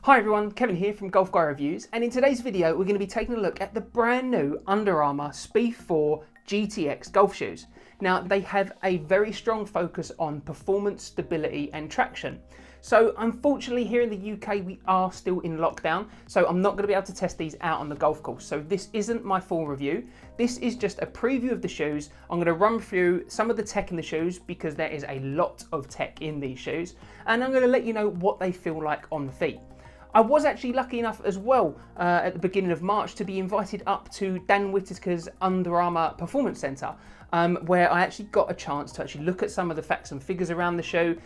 Hi everyone, Kevin here from Golf Guy Reviews, and in today's video we're going to be taking a look at the brand new Under Armour Spieth 4 GTX golf shoes. Now they have a very strong focus on performance, stability and traction. So unfortunately here in the UK we are still in lockdown, so I'm not going to be able to test these out on the golf course. So this isn't my full review, this is just a preview of the shoes. I'm going to run through some of the tech in the shoes because there is a lot of tech in these shoes, and I'm going to let you know what they feel like on the feet. I was actually lucky enough as well at the beginning of March to be invited up to Dan Whitaker's Under Armour Performance Centre, where I actually got a chance to actually look at some of the facts and figures around the shoe,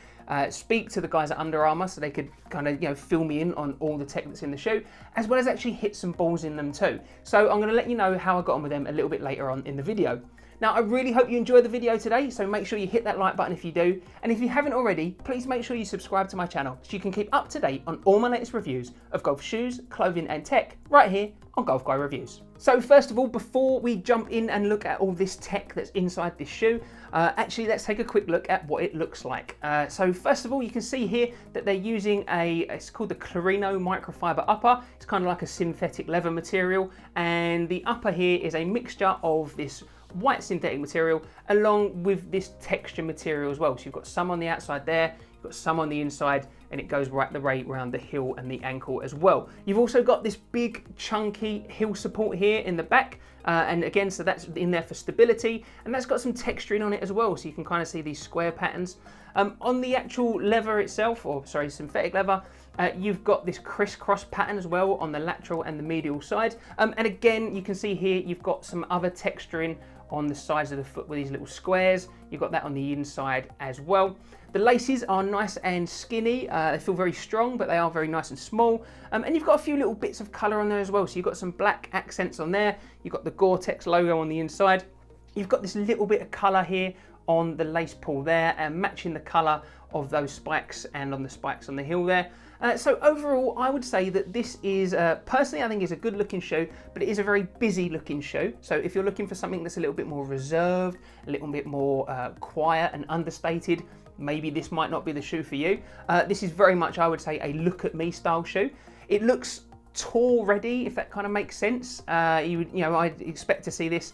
speak to the guys at Under Armour so they could kind of fill me in on all the tech that's in the shoe, as well as actually hit some balls in them too. So I'm going to let you know how I got on with them a little bit later on in the video. Now, I really hope you enjoyed the video today, so make sure you hit that like button if you do. And if you haven't already, please make sure you subscribe to my channel so you can keep up to date on all my latest reviews of golf shoes, clothing and tech right here on Golf Guy Reviews. So first of all, before we jump in and look at all this tech that's inside this shoe, actually let's take a quick look at what it looks like. So first of all, you can see here that they're using it's called the Clarino microfiber upper. It's kind of like a synthetic leather material, and the upper here is a mixture of this white synthetic material along with this texture material as well. So you've got some on the outside there, you've got some on the inside, and it goes right the way around the heel and the ankle as well. You've also got this big chunky heel support here in the back, and again, so that's in there for stability, and that's got some texturing on it as well, so you can kind of see these square patterns. On the actual leather itself, or sorry, synthetic leather, you've got this crisscross pattern as well on the lateral and the medial side, and again you can see here you've got some other texturing on the sides of the foot with these little squares. You've got that on the inside as well. The laces are nice and skinny. They feel very strong, but they are very nice and small. And you've got a few little bits of colour on there as well. So you've got some black accents on there. You've got the gore-tex logo on the inside. You've got this little bit of colour here on the lace pull there, and matching the colour of those spikes and on the spikes on the heel there. So overall, I would say that this is, personally I think is a good looking shoe, but it is a very busy looking shoe. So if you're looking for something that's a little bit more reserved, a little bit more quiet and understated, maybe this might not be the shoe for you. This is very much, I would say, a look at me style shoe. It looks tour ready, if that kind of makes sense. I'd expect to see this.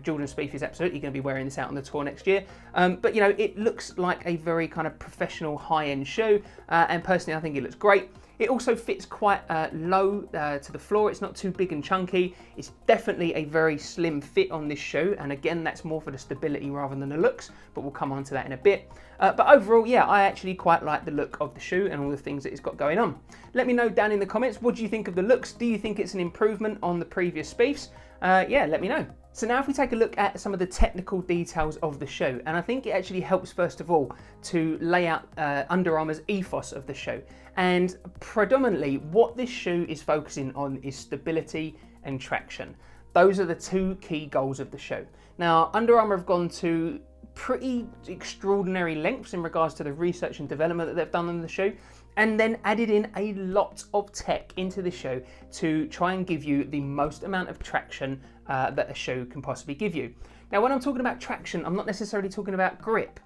Jordan Spieth is absolutely going to be wearing this out on the tour next year. But it looks like a very kind of professional high-end shoe, and personally I think it looks great. It also fits quite low to the floor. It's not too big and chunky. It's definitely a very slim fit on this shoe, and again that's more for the stability rather than the looks, but we'll come on to that in a bit. But overall, yeah, I actually quite like the look of the shoe and all the things that it's got going on. Let me know down in the comments, what do you think of the looks? Do you think it's an improvement on the previous Spieths? Yeah, let me know. So now if we take a look at some of the technical details of the shoe, and I think it actually helps first of all to lay out Under Armour's ethos of the shoe. And predominantly what this shoe is focusing on is stability and traction. Those are the two key goals of the shoe. Now Under Armour have gone to pretty extraordinary lengths in regards to the research and development that they've done on the shoe, and then added in a lot of tech into the shoe to try and give you the most amount of traction that a shoe can possibly give you. Now when I'm talking about traction, I'm not necessarily talking about grip.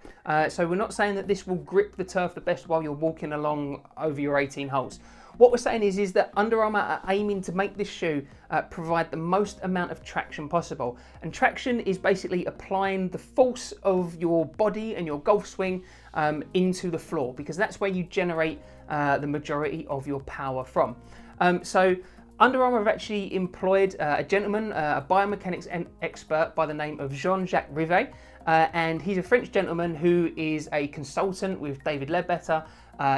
So we're not saying that this will grip the turf the best while you're walking along over your 18 holes. What we're saying is that Under Armour are aiming to make this shoe provide the most amount of traction possible. And traction is basically applying the force of your body and your golf swing into the floor, because that's where you generate the majority of your power from. So Under Armour have actually employed a gentleman, a biomechanics expert by the name of Jacques-Rivet, and he's a French gentleman who is a consultant with David Ledbetter.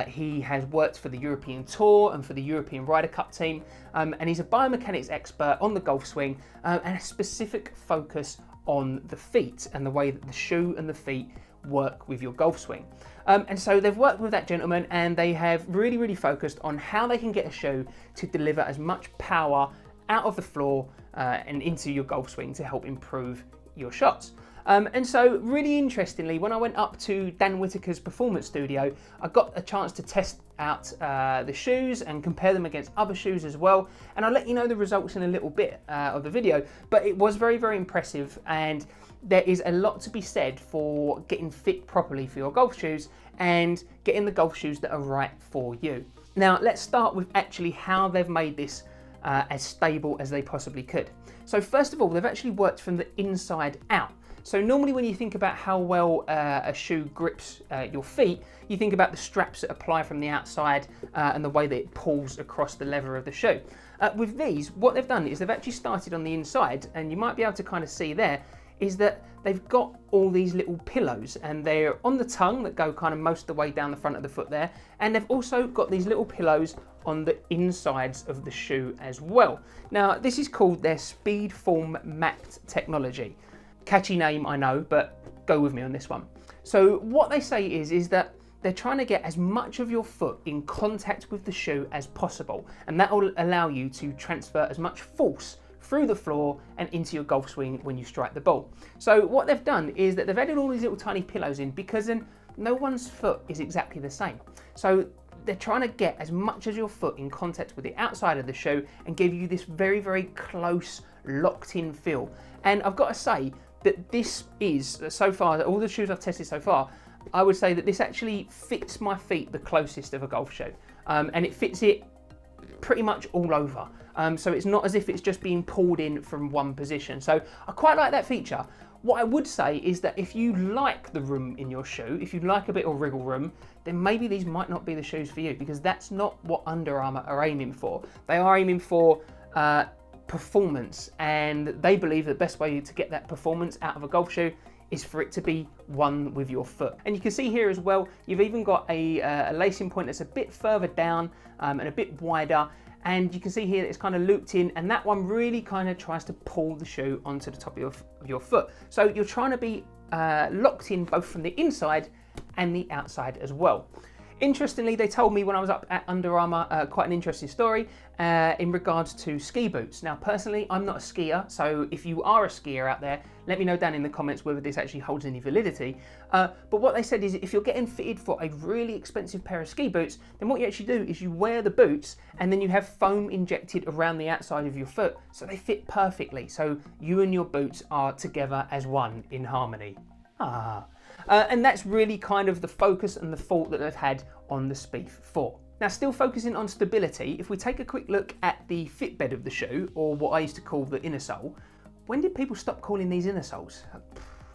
He has worked for the European Tour and for the European Ryder Cup team, and he's a biomechanics expert on the golf swing, and a specific focus on the feet and the way that the shoe and the feet work with your golf swing. And so they've worked with that gentleman, and they have really focused on how they can get a shoe to deliver as much power out of the floor and into your golf swing to help improve your shots. And so really interestingly, when I went up to Dan Whitaker's performance studio, I got a chance to test out the shoes and compare them against other shoes as well. And I'll let you know the results in a little bit of the video, but it was very impressive, and there is a lot to be said for getting fit properly for your golf shoes and getting the golf shoes that are right for you. Now let's start with actually how they've made this as stable as they possibly could. So first of all, they've actually worked from the inside out. So normally when you think about how well a shoe grips your feet, you think about the straps that apply from the outside and the way that it pulls across the leather of the shoe. With these, what they've done is they've actually started on the inside, and you might be able to kind of see there, is that they've got all these little pillows, and they're on the tongue that go kind of most of the way down the front of the foot there, and they've also got these little pillows on the insides of the shoe as well. Now this is called their Speedform Mat Technology. Catchy name, I know, but go with me on this one. So what they say is that they're trying to get as much of your foot in contact with the shoe as possible, and that will allow you to transfer as much force through the floor and into your golf swing when you strike the ball. So what they've done is that they've added all these little tiny pillows in, because then no one's foot is exactly the same. So they're trying to get as much as your foot in contact with the outside of the shoe and give you this very, very close, locked in feel. And I've got to say that this is, so far, all the shoes I've tested so far, I would say that this actually fits my feet the closest of a golf shoe. And it fits it pretty much all over. So it's not as if it's just being pulled in from one position. So I quite like that feature. What I would say is that if you like the room in your shoe, if you like a bit of wriggle room, then maybe these might not be the shoes for you, because that's not what Under Armour are aiming for. They are aiming for performance, and they believe the best way to get that performance out of a golf shoe is for it to be one with your foot. And you can see here as well, you've even got a lacing point that's a bit further down and a bit wider, and you can see here that it's kind of looped in, and that one really kind of tries to pull the shoe onto the top of your foot. So you're trying to be locked in both from the inside and the outside as well. Interestingly, they told me when I was up at Under Armour quite an interesting story in regards to ski boots. Now, personally, I'm not a skier, so if you are a skier out there, let me know down in the comments whether this actually holds any validity. But what they said is if you're getting fitted for a really expensive pair of ski boots, then what you actually do is you wear the boots and then you have foam injected around the outside of your foot, so they fit perfectly. So you and your boots are together as one in harmony. And that's really kind of the focus and the thought that they've had on the Spieth 4. Now, still focusing on stability, if we take a quick look at the fit bed of the shoe, or what I used to call the inner sole, when did people stop calling these inner soles?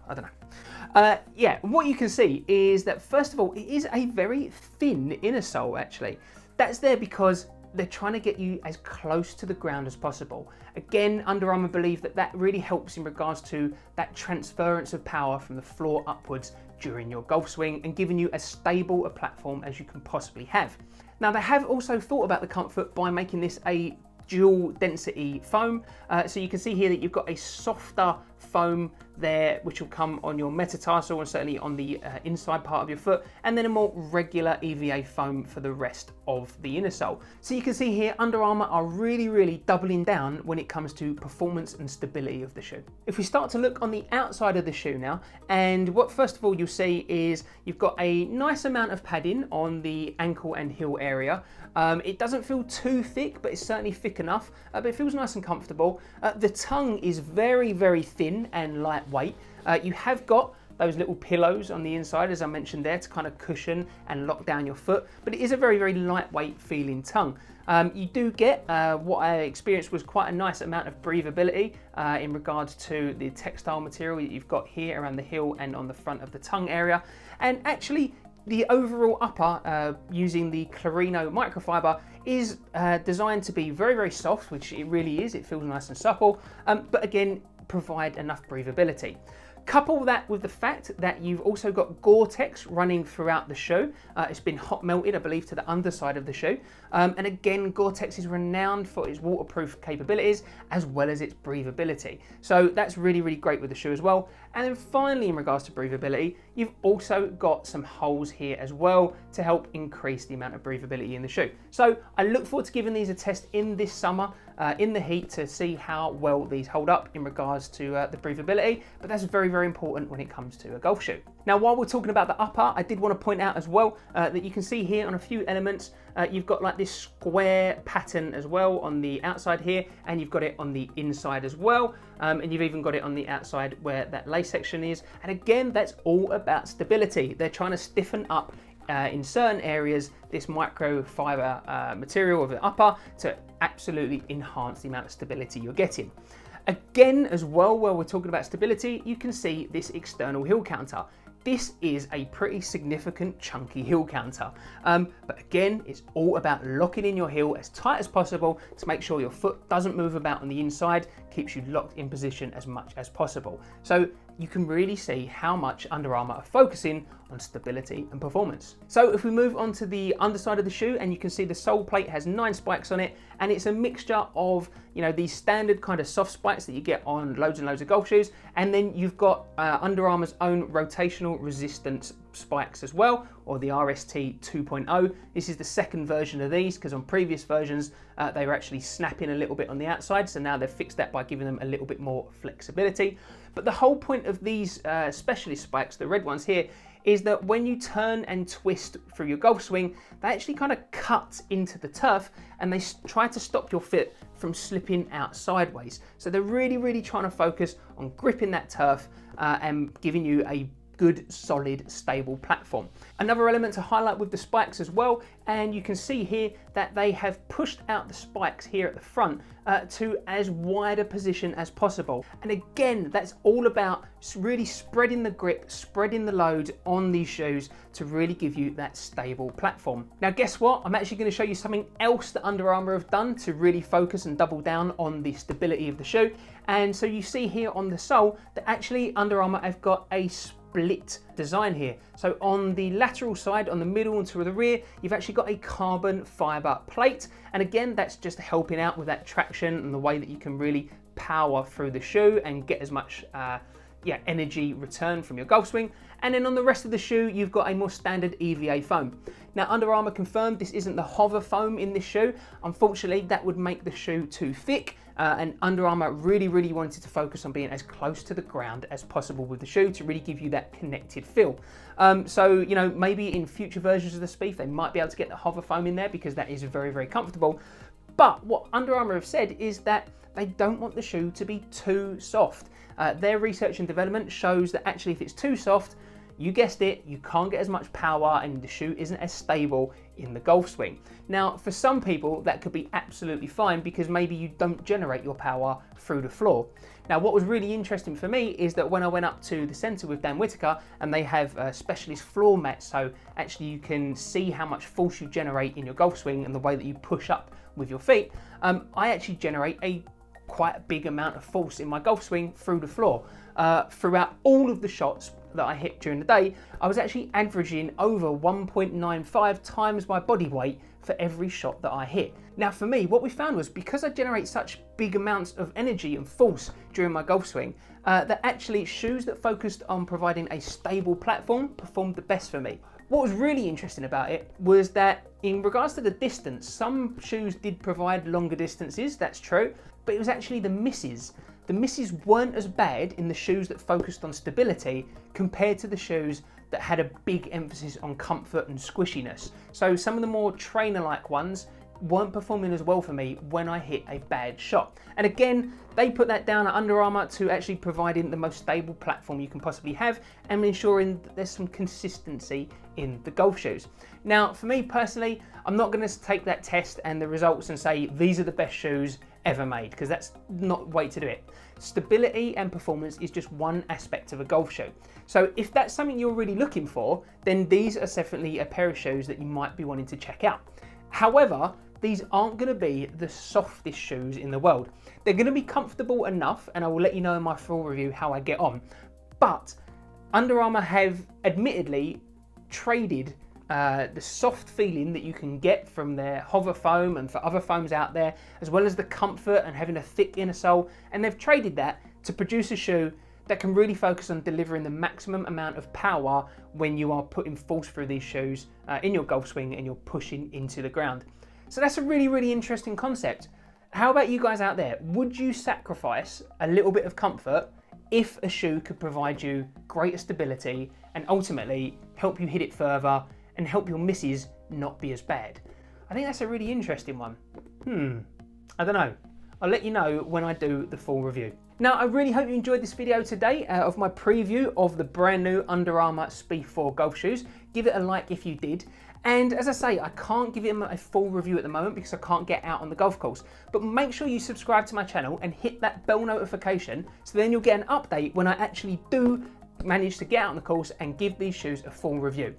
I don't know. Yeah, what you can see is that first of all, it is a very thin inner sole actually. That's there because they're trying to get you as close to the ground as possible. Again, Under Armour believe that that really helps in regards to that transference of power from the floor upwards during your golf swing and giving you as stable a platform as you can possibly have. Now, they have also thought about the comfort by making this a dual density foam. So you can see here that you've got a softer foam there, which will come on your metatarsal and certainly on the inside part of your foot, and then a more regular EVA foam for the rest of the inner sole. So you can see here, Under Armour are really doubling down when it comes to performance and stability of the shoe. If we start to look on the outside of the shoe now, and what first of all you'll see is you've got a nice amount of padding on the ankle and heel area. It doesn't feel too thick, but it's certainly thick enough, but it feels nice and comfortable. The tongue is very thin and lightweight. You have got those little pillows on the inside, as I mentioned there, to kind of cushion and lock down your foot, but it is a very lightweight feeling tongue. You do get what I experienced was quite a nice amount of breathability in regards to the textile material that you've got here around the heel and on the front of the tongue area. And actually, the overall upper, using the Clarino microfiber, is designed to be very soft, which it really is. It feels nice and supple, but again, provide enough breathability. Couple that with the fact that you've also got gore-tex running throughout the shoe. It's been hot melted, I believe, to the underside of the shoe. And again, gore-tex is renowned for its waterproof capabilities as well as its breathability. So that's really great with the shoe as well. And then finally, in regards to breathability, you've also got some holes here as well to help increase the amount of breathability in the shoe. So I look forward to giving these a test in this summer in the heat to see how well these hold up in regards to the breathability, but that's very important when it comes to a golf shoe. Now, while we're talking about the upper, I did want to point out as well that you can see here on a few elements, you've got like this square pattern as well on the outside here, and you've got it on the inside as well, and you've even got it on the outside where that lace section is. And again, that's all about stability. They're trying to stiffen up in certain areas this microfiber material of the upper to absolutely enhance the amount of stability you're getting. Again, as well, while we're talking about stability, you can see this external heel counter. This is a pretty significant chunky heel counter, but again, it's all about locking in your heel as tight as possible to make sure your foot doesn't move about on the inside, keeps you locked in position as much as possible. So you can really see how much Under Armour are focusing on stability and performance. So if we move on to the underside of the shoe, and you can see the sole plate has 9 spikes on it, and it's a mixture of, you know, these standard kind of soft spikes that you get on loads and loads of golf shoes, and then you've got Under Armour's own rotational resistance spikes as well, or the RST 2.0. This is the second version of these, because on previous versions they were actually snapping a little bit on the outside, so now they've fixed that by giving them a little bit more flexibility. But the whole point of these specialist spikes, the red ones here, is that when you turn and twist through your golf swing, they actually kind of cut into the turf, and they try to stop your foot from slipping out sideways. So they're really trying to focus on gripping that turf and giving you a good, solid, stable platform. Another element to highlight with the spikes as well, and you can see here that they have pushed out the spikes here at the front to as wide a position as possible. And again, that's all about really spreading the grip, spreading the load on these shoes to really give you that stable platform. Now guess what? I'm actually going to show you something else that Under Armour have done to really focus and double down on the stability of the shoe. And so you see here on the sole that actually Under Armour have got a split design here. So on the lateral side, on the middle and to the rear, you've actually got a carbon fiber plate. And again, that's just helping out with that traction and the way that you can really power through the shoe and get as much energy return from your golf swing. And then on the rest of the shoe, you've got a more standard EVA foam. Now, Under Armour confirmed this isn't the hover foam in this shoe. Unfortunately, that would make the shoe too thick. And Under Armour really wanted to focus on being as close to the ground as possible with the shoe to really give you that connected feel. So, you know, maybe in future versions of the Spieth, they might be able to get the hover foam in there because that is very comfortable. But what Under Armour have said is that they don't want the shoe to be too soft. Their research and development shows that actually if it's too soft, you guessed it, you can't get as much power and the shoe isn't as stable in the golf swing. Now, for some people, that could be absolutely fine because maybe you don't generate your power through the floor. Now, what was really interesting for me is that when I went up to the centre with Dan Whitaker, and they have specialist floor mats, so actually you can see how much force you generate in your golf swing and the way that you push up with your feet, I actually generate quite a big amount of force in my golf swing through the floor. Throughout all of the shots that I hit during the day, I was actually averaging over 1.95 times my body weight for every shot that I hit. Now for me, what we found was because I generate such big amounts of energy and force during my golf swing, that actually shoes that focused on providing a stable platform performed the best for me. What was really interesting about it was that in regards to the distance, some shoes did provide longer distances, that's true, but it was actually the misses. The misses weren't as bad in the shoes that focused on stability compared to the shoes that had a big emphasis on comfort and squishiness. So some of the more trainer-like ones weren't performing as well for me when I hit a bad shot. And again, they put that down at Under Armour to actually providing the most stable platform you can possibly have and ensuring that there's some consistency in the golf shoes. Now, for me personally, I'm not going to take that test and the results and say these are the best shoes ever made, because that's not the way to do it. Stability and performance is just one aspect of a golf shoe. So if that's something you're really looking for, then these are definitely a pair of shoes that you might be wanting to check out. However, these aren't going to be the softest shoes in the world. They're going to be comfortable enough, and I will let you know in my full review how I get on. But Under Armour have admittedly traded the soft feeling that you can get from their hover foam and for other foams out there, as well as the comfort and having a thick inner sole, and they've traded that to produce a shoe that can really focus on delivering the maximum amount of power when you are putting force through these shoes in your golf swing and you're pushing into the ground. So that's a really interesting concept. How about you guys out there? Would you sacrifice a little bit of comfort if a shoe could provide you greater stability and ultimately help you hit it further and help your misses not be as bad? I think that's a really interesting one. I don't know. I'll let you know when I do the full review. Now, I really hope you enjoyed this video today of my preview of the brand new Under Armour Spieth 4 golf shoes. Give it a like if you did. And as I say, I can't give it a full review at the moment because I can't get out on the golf course. But make sure you subscribe to my channel and hit that bell notification so then you'll get an update when I actually do manage to get out on the course and give these shoes a full review.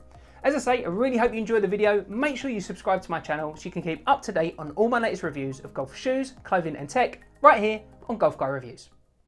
As I say, I really hope you enjoyed the video. Make sure you subscribe to my channel so you can keep up to date on all my latest reviews of golf shoes, clothing and tech right here on Golf Guy Reviews.